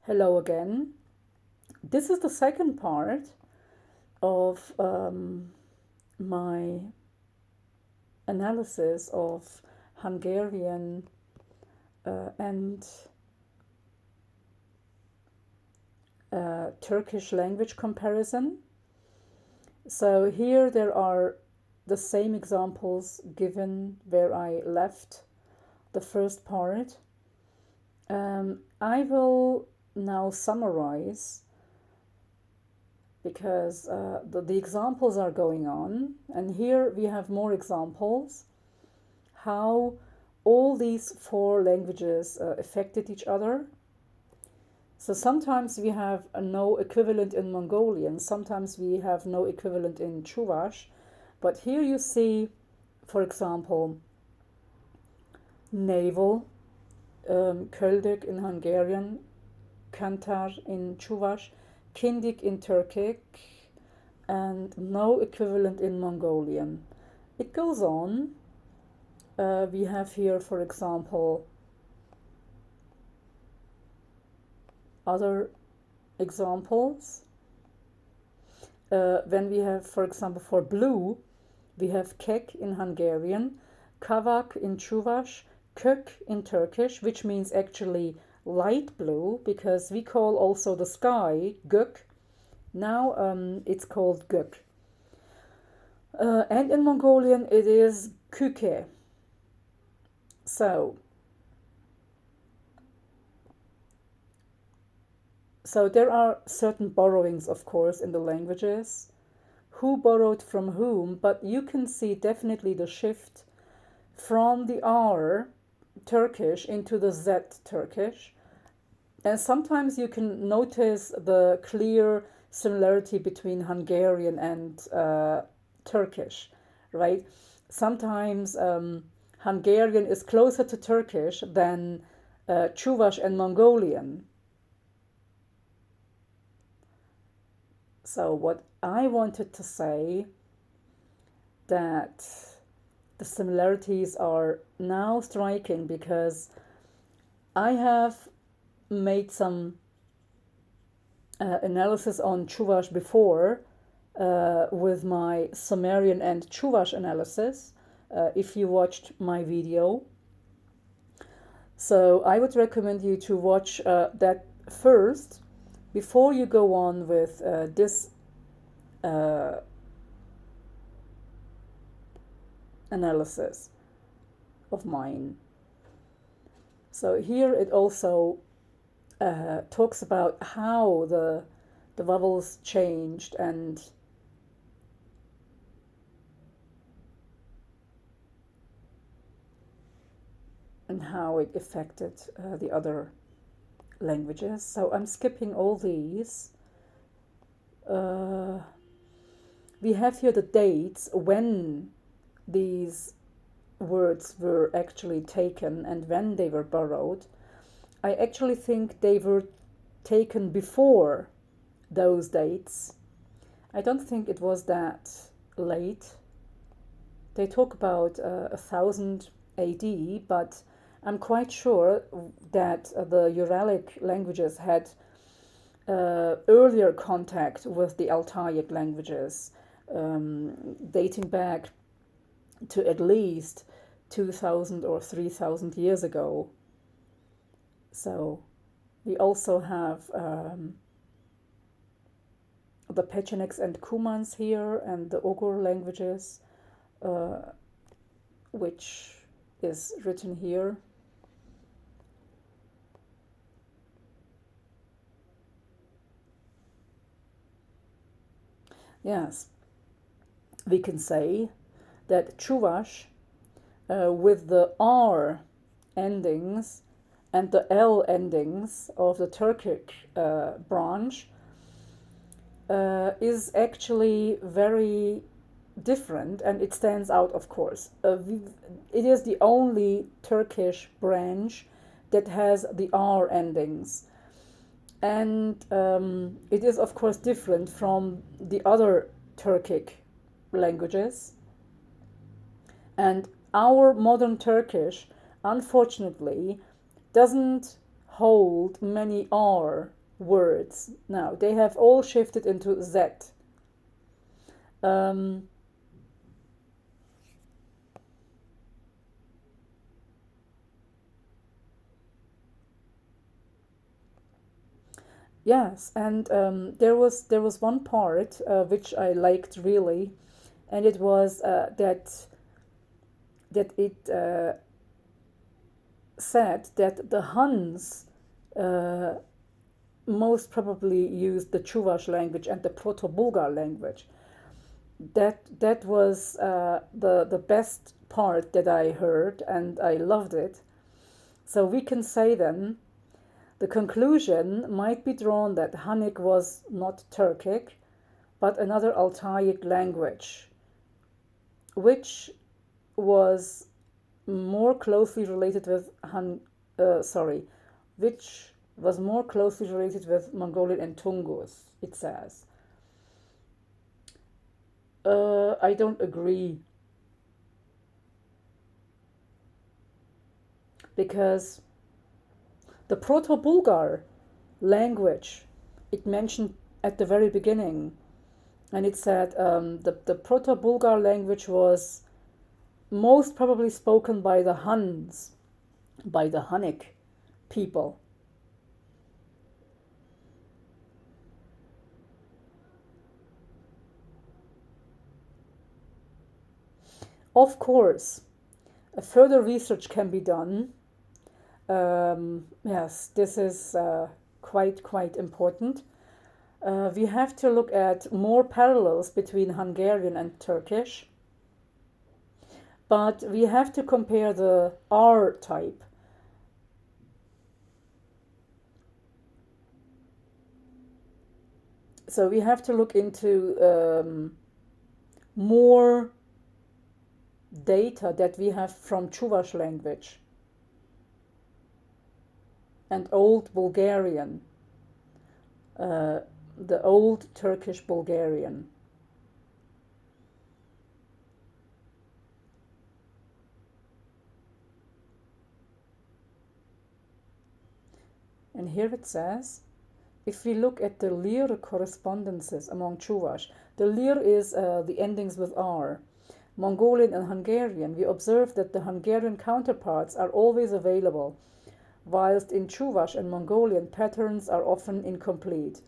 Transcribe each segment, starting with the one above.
Hello again. This is the second part of my analysis of Hungarian and Turkish language comparison. So here there are the same examples given where I left the first part. I will now summarize because the examples are going on, and here we have more examples how all these four languages affected each other. So sometimes we have no equivalent in Mongolian, sometimes we have no equivalent in chuvash, but here you see, for example, navel, köldök in Hungarian, kantar in chuvash, kindik in Turkic, and no equivalent in Mongolian. It goes on. We have here, for example, other examples. When we have, for example, for blue, we have kek in Hungarian, kavak in chuvash, kök in Turkish, which means actually light blue, because we call also the sky gök. Now it's called gök. And in Mongolian it is küke. So there are certain borrowings, of course, in the languages. Who borrowed from whom, but you can see definitely the shift from the R Turkish into the Z Turkish. And sometimes you can notice the clear similarity between Hungarian and Turkish, right? Sometimes Hungarian is closer to Turkish than Chuvash and Mongolian. So what I wanted to say, that the similarities are now striking because I have made some analysis on Chuvash before with my Sumerian and Chuvash analysis, if you watched my video. So I would recommend you to watch that first before you go on with this analysis of mine. So here it also talks about how the vowels changed and how it affected the other languages. So I'm skipping all these. We have here the dates when these words were actually taken and when they were borrowed. I actually think they were taken before those dates. I don't think it was that late. They talk about 1000 AD, but I'm quite sure that the Uralic languages had earlier contact with the Altaic languages, dating back to at least 2000 or 3000 years ago. So we also have the Pechenegs and Kumans here, and the Ogur languages, which is written here. Yes, we can say that Chuvash with the R endings and the L endings of the Turkic branch is actually very different, and it stands out, of course. It is the only Turkish branch that has the R endings. And it is, of course, different from the other Turkic languages. And our modern Turkish, unfortunately, doesn't hold many R words now. They have all shifted into Z. Um, yes, and there was one part which I liked really, and it was that it said that the Huns uh, most probably used the Chuvash language and the Proto-Bulgar language. That was the best part that I heard, and I loved it. So we can say then the conclusion might be drawn that Hunnic was not Turkic, but another Altaic language, which was more closely related with which was more closely related with Mongolian and Tungus, it says. I don't agree because the Proto-Bulgar language, it mentioned at the very beginning, and it said the Proto-Bulgar language was most probably spoken by the Huns, by the Hunnic people. Of course, a further research can be done. Yes, this is quite important. We have to look at more parallels between Hungarian and Turkish, but we have to compare the R type. So we have to look into more data that we have from Chuvash language and Old Bulgarian, uh, the Old Turkish Bulgarian. And here it says, if we look at the Lir correspondences among Chuvash, the Lir is the endings with R. Mongolian and Hungarian, we observe that the Hungarian counterparts are always available, whilst in Chuvash and Mongolian patterns are often incomplete.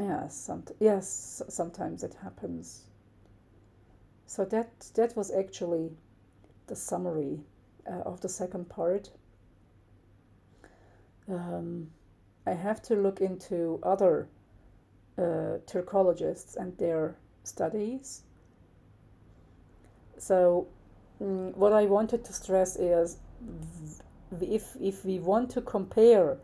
Yes, sometimes it happens. So that was actually the summary of the second part. Um, I have to look into other Turkologists and their studies. So, what I wanted to stress is if we want to compare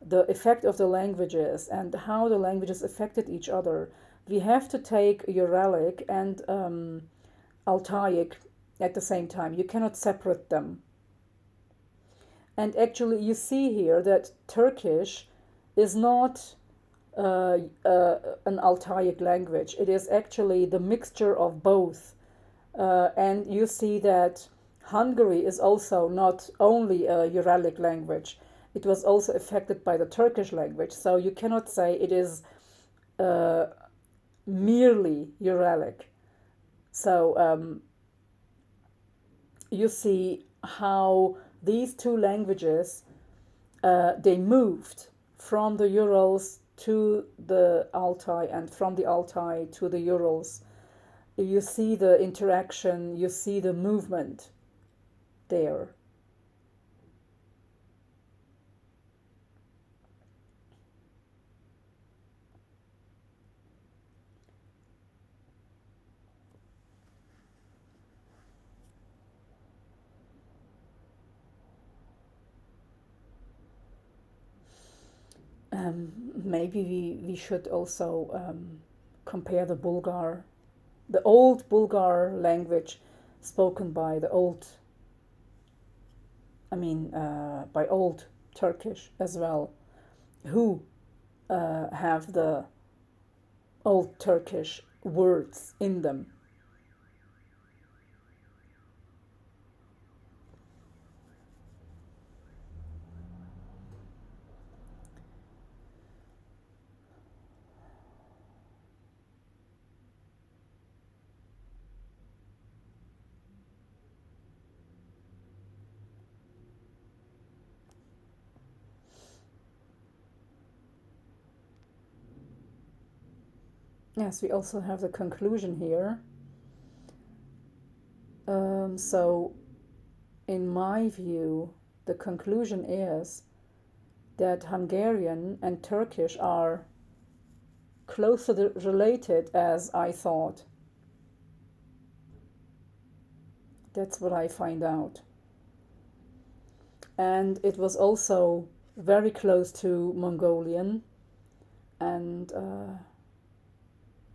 the effect of the languages and how the languages affected each other, we have to take Uralic and Altaic at the same time. You cannot separate them. And actually, you see here that Turkish is not an Altaic language. It is actually the mixture of both. And you see that Hungary is also not only a Uralic language, it was also affected by the Turkish language. So you cannot say it is uh, merely Uralic. So you see how these two languages they moved from the Urals to the Altai and from the Altai to the Urals. You see the interaction, you see the movement there. Maybe we should also compare the old Bulgar language spoken by by old Turkish as well, who have the old Turkish words in them. Yes, we also have the conclusion here. So, in my view, the conclusion is that Hungarian and Turkish are closer related as I thought. That's what I find out. And it was also very close to Mongolian and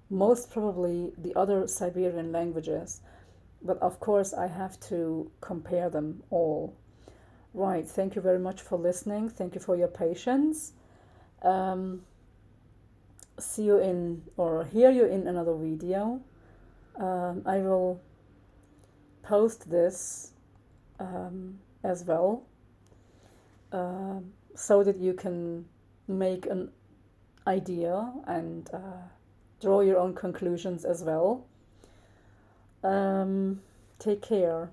most probably the other Siberian languages. But of course, I have to compare them all. Right, thank you very much for listening. Thank you for your patience. Um, See you in or hear you in another video. I will post this as well so that you can make an idea and draw your own conclusions as well. Take care.